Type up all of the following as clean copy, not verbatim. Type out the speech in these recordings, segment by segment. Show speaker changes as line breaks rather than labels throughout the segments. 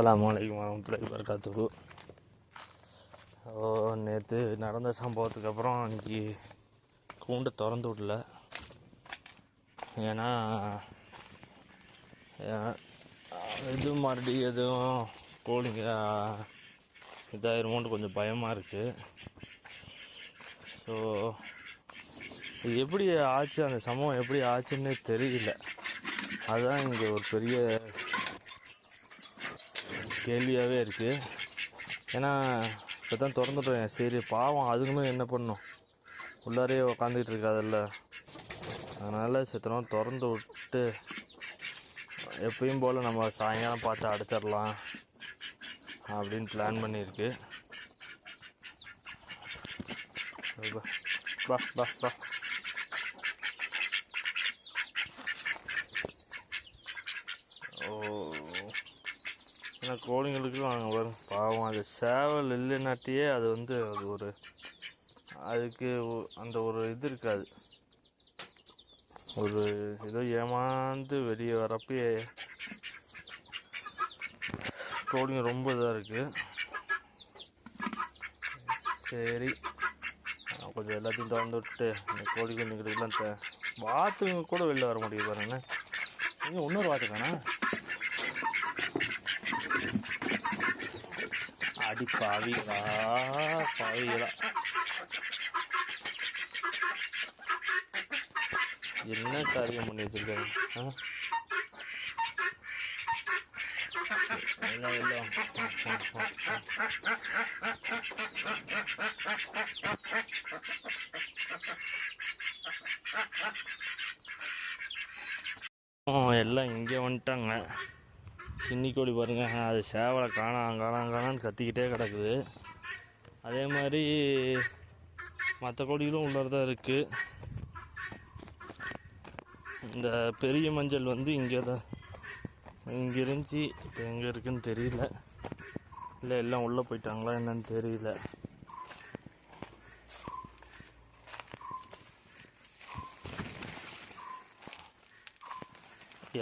அஸ்ஸலாமு அலைக்கும் வரஹ்மத்துல்லாஹி வபரகாத்துஹு. நேற்று நடந்த சம்பவத்துக்கு அப்புறம் இன்றைக்கி கூண்டை திறந்து விடல. ஏன்னா எதுவும் மறுபடியும் எதுவும் கோழிங்க இதாயிருமோன்னு கொஞ்சம் பயமாக இருக்குது. ஸோ இது எப்படி ஆச்சு, அந்த சம்பவம் எப்படி ஆச்சுன்னே தெரியல. அதுதான் இங்கே ஒரு பெரிய கேள்வியாகவே இருக்குது. ஏன்னா இப்போ தான் திறந்துட்டேன், சரி பாவம் அதுக்குமே என்ன பண்ணும், உள்ளாரே உக்காந்துக்கிட்டு இருக்காதில்ல. அதனால் சித்தனம் திறந்து விட்டு எப்பயும் போல் நம்ம சாயங்காலம் பார்த்து அடைச்சிடலாம் அப்படின்னு பிளான் பண்ணியிருக்கு. பா பா பா ஏன்னா கோழிங்களுக்கும் அங்கே வரும் பாவம். அது சேவல் இல்லைன்னாட்டியே அது அது ஒரு அதுக்கு அந்த ஒரு இது இருக்காது. ஒரு ஏதோ ஏமாந்து வெளியே வரப்பே கோழிங்க ரொம்ப இதாக இருக்குது. சரி கொஞ்சம் எல்லாத்தையும் திறந்து விட்டு இந்த கோழி குஞ்சுங்களுக்கெல்லாம் வாத்துங்க கூட வெளில வர முடியும் பாருங்கண்ணே. நீங்கள் இன்னொரு வாத்துக்காண்ணா அடி பாவிகளா என்ன காரியம் பண்ணி வச்சிருக்காங்க. எல்லாம் இங்கே வந்துட்டாங்க. சின்னி கோழி பாருங்க, அது சேவலை காணான்னு கத்திக்கிட்டே கிடக்குது. அதே மாதிரி மற்ற கோழிகளும் உள்ளதான் இருக்குது. இந்த பெரிய மஞ்சள் இங்கே இருந்துச்சு, இப்போ எங்கே இருக்குன்னு தெரியல. இல்லை எல்லாம் உள்ளே போயிட்டாங்களா என்னன்னு தெரியல.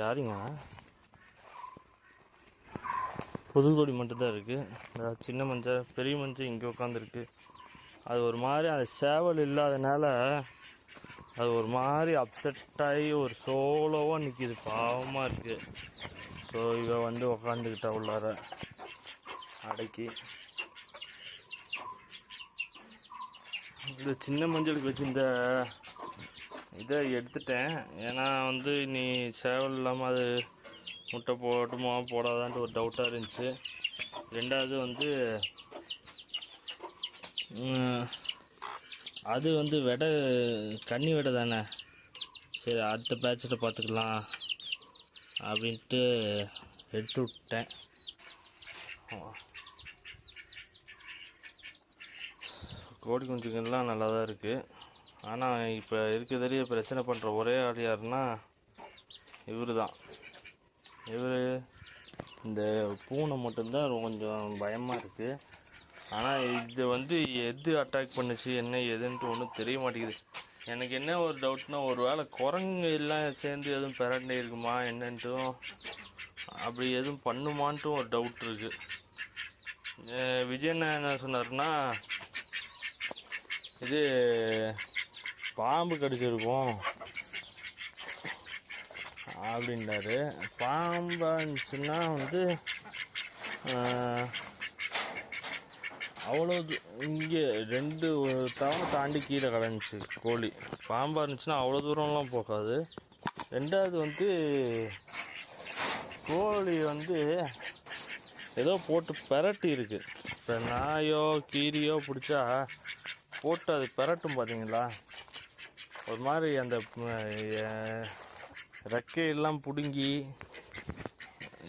யாருங்க புதுக்கோடி மட்டும்தான் இருக்குது. சின்ன மஞ்சள் பெரிய மஞ்சள் இங்கே உட்காந்துருக்கு. அது ஒரு மாதிரி அந்த சேவல் இல்லாதனால அது ஒரு மாதிரி அப்செட் ஆகி ஒரு சோலோவாக நிற்கிது, பாவமாக இருக்குது. ஸோ இவ உக்காந்துக்கிட்டா உள்ளார அடக்கி. இந்த சின்ன மஞ்சளுக்கு வச்சு இந்த இதை எடுத்துட்டேன். ஏன்னா நீ சேவல் இல்லாமல் அது முட்டை போட்டுமா போடாதான்ட்டு ஒரு டவுட்டாக இருந்துச்சு. ரெண்டாவது அது விடை கன்னி விடை தானே, சரி அடுத்த பேட்சில் பார்த்துக்கலாம் அப்படின்ட்டு எடுத்து விட்டேன். கோழி குஞ்சுங்கள்லாம் நல்லா தான் இருக்குது. ஆனால் இப்போ இருக்கிறதுலேயே பிரச்சனை பண்ணுற ஒரே ஆள் யாருன்னா இவர் தான். இந்த பூனை மட்டும்தான் கொஞ்சம் பயமாக இருக்குது. ஆனால் இது எது அட்டாக் பண்ணுச்சு என்ன எதுன்ட்டு ஒன்றும் தெரிய மாட்டேங்குது. எனக்கு என்ன ஒரு டவுட்னா, ஒரு வேளை குரங்கு எல்லாம் சேர்ந்து எதுவும் பிறண்டே இருக்குமா என்னன்ட்டும், அப்படி எதுவும் பண்ணுமான்ட்டும் ஒரு டவுட் இருக்குது. விஜயண்ணா என்ன சொன்னார்னா, இது பாம்பு கடிச்சிருக்கும் அப்படின்றாரு. பாம்பாக இருந்துச்சுன்னா அவ்வளோ இங்கே 2 தவணை தாண்டி கீழே கிடந்துச்சு கோழி. பாம்பாக இருந்துச்சுன்னா அவ்வளோ தூரம்லாம் போகாது. ரெண்டாவது கோழி ஏதோ போட்டு பெரட்டி இருக்குது. இப்போ நாயோ கீரியோ பிடிச்சா போட்டு அது பெரட்டும் பார்த்தீங்களா, ஒரு மாதிரி அந்த ரெக்கையெல்லாம் பிடுங்கி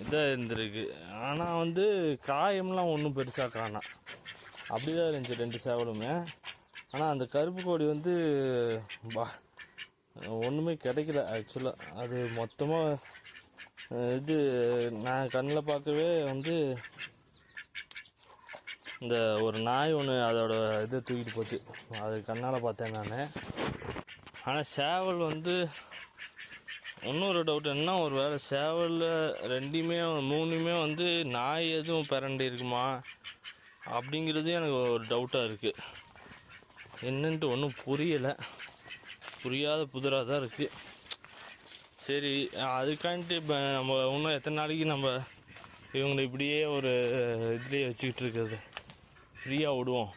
இதாக இருந்திருக்கு. ஆனால் காயம்லாம் ஒன்றும் பெருசாக காணாம், அப்படிதான் இருந்துச்சு 2 சேவலுமே. ஆனால் அந்த கருப்பு கோழி ஒன்றுமே கிடைக்கல ஆக்சுவலாக. அது மொத்தமாக நான் கண்ணில் பார்க்கவே இந்த ஒரு நாய் ஒன்று அதோட தூக்கிட்டு போச்சு, அது கண்ணால் பார்த்தேன் நான். ஆனால் சேவல் இன்னொரு டவுட் என்ன, ஒரு வேளை சேவலில் ரெண்டுமே மூணுமே வந்து நாய் எதுவும் பிறண்டி இருக்குமா அப்படிங்கிறது எனக்கு ஒரு டவுட்டாக இருக்குது. என்னன்ட்டு ஒன்றும் புரியலை, புரியாத புதிராக தான் இருக்குது. சரி, அதுக்காண்ட்டு இப்போ நம்ம இன்னும் எத்தனை நாளைக்கு நம்ம இவங்களை இப்படியே ஒரு இதுலேயே வச்சுக்கிட்டு இருக்கிறது, ஃப்ரீயாக விடுவோம்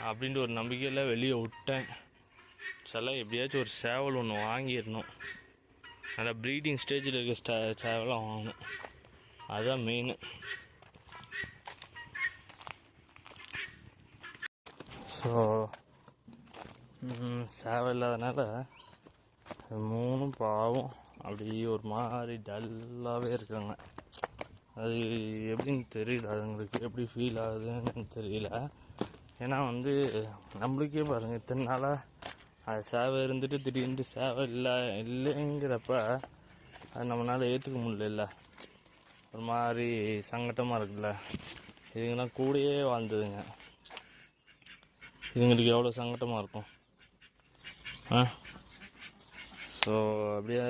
அப்படின்ட்டு ஒரு நம்பிக்கையில் வெளியே விட்டேன். சில எப்படியாச்சும் ஒரு சேவல் ஒன்று வாங்கிடணும், நல்லா ப்ரீடிங் ஸ்டேஜில் இருக்க சேவலாக வாங்கணும், அதுதான் மெயின். ஸோ சேவை இல்லாதனால மூணும் பாவம் அப்படியே ஒரு மாதிரி டல்லாகவே இருக்காங்க. அது எப்படின்னு தெரியல, அதுங்களுக்கு எப்படி ஃபீல் ஆகுதுன்னு தெரியல. ஏன்னா வந்து நம்மளுக்கே பாருங்கள், இத்தனை நாளாக அது சேவை இருந்துட்டு திடீர்னு சேவை இல்லைங்கிறப்ப அது நம்மளால் ஏற்றுக்க முடியல, ஒரு மாதிரி சங்கட்டமாக இருக்குல்ல. இதுங்கெல்லாம் கூடயே வாழ்ந்ததுங்க, இதுங்களுக்கு எவ்வளோ சங்கட்டமாக இருக்கும். ஸோ அப்படியே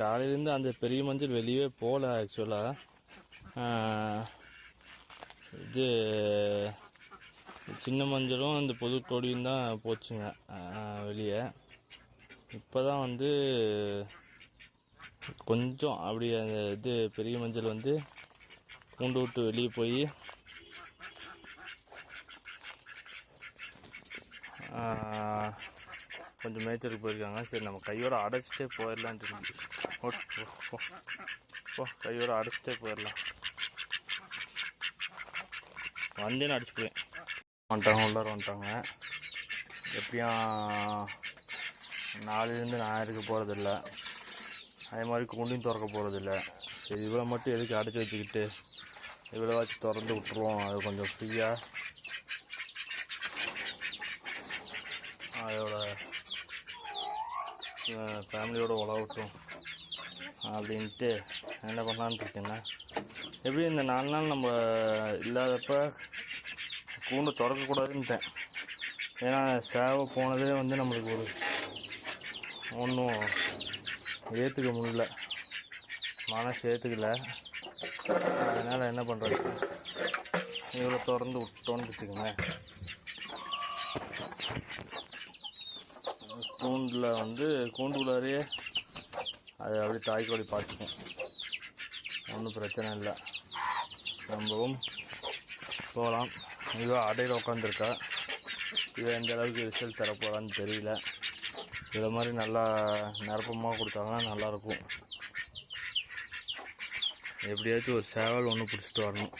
காலையிலேருந்து அந்த பெரிய மஞ்சள் வெளியே போகல. ஆக்சுவலாக இது சின்ன மஞ்சளும் இந்த பொது கொடியும் தான் போச்சுங்க வெளியே. இப்போ தான் வந்து கொஞ்சம் அப்படி அந்த இது பெரிய மஞ்சள் வந்து கூண்டு விட்டு வெளியே போய் கொஞ்சம் மேய்ச்சலுக்கு போயிருக்காங்க. சரி, நம்ம கையோட அடைச்சிட்டே போயிடலான்ட்டு இருந்துச்சு. கையோட அடைச்சிட்டே போயிடலாம், வந்தேன்னு அடிச்சுக்குவேன். உள்ளார வந்துட்டாங்க. எப்படியும் நாளையிலேருந்து ஞாயிறுக்கு போகிறதில்ல, அதே மாதிரி கூண்டையும் திறக்க போகிறதில்ல. சரி, இவ்வளோ மட்டும் எதுக்கு அடைச்சி வச்சுக்கிட்டு இவ்வளோ வச்சு திறந்து விட்டுருவோம், அது கொஞ்சம் ஃப்ரீயாக அதோட ஃபேமிலியோடு உழவட்டும் அப்படின்ட்டு என்ன பண்ணலான்னு இருக்கேன்னா, எப்படி இந்த 4 நாள் நம்ம இல்லாதப்ப கூண்டு திறக்கக்கூடாதுன்ட்டேன். ஏன்னா சேவை போனதே வந்து நம்மளுக்கு ஒரு ஒன்றும் ஏற்றுக்க முடியல, மனசு ஏற்றுக்கல. அதனால் என்ன பண்ணுறது, இவ்வளோ திறந்து விட்டோன்னு வச்சுக்கோங்க. கூண்டில் வந்து கூண்டுக்குள்ளாரையே அது அப்படியே தாய்க்கோழி பார்த்துக்கும், ஒன்றும் பிரச்சனை இல்லை, ரொம்பவும் போகலாம். இதுவாக அடையில் உட்காந்துருக்கா, இவன் எந்த அளவுக்கு ரிசல்ட் தரப்போகிறான்னு தெரியல. இதை மாதிரி நல்லா நிரப்பமாக கொடுத்தாங்கன்னா நல்லாயிருக்கும். எப்படியாச்சும் ஒரு சேவல் ஒன்று பிடிச்சிட்டு வரணும்.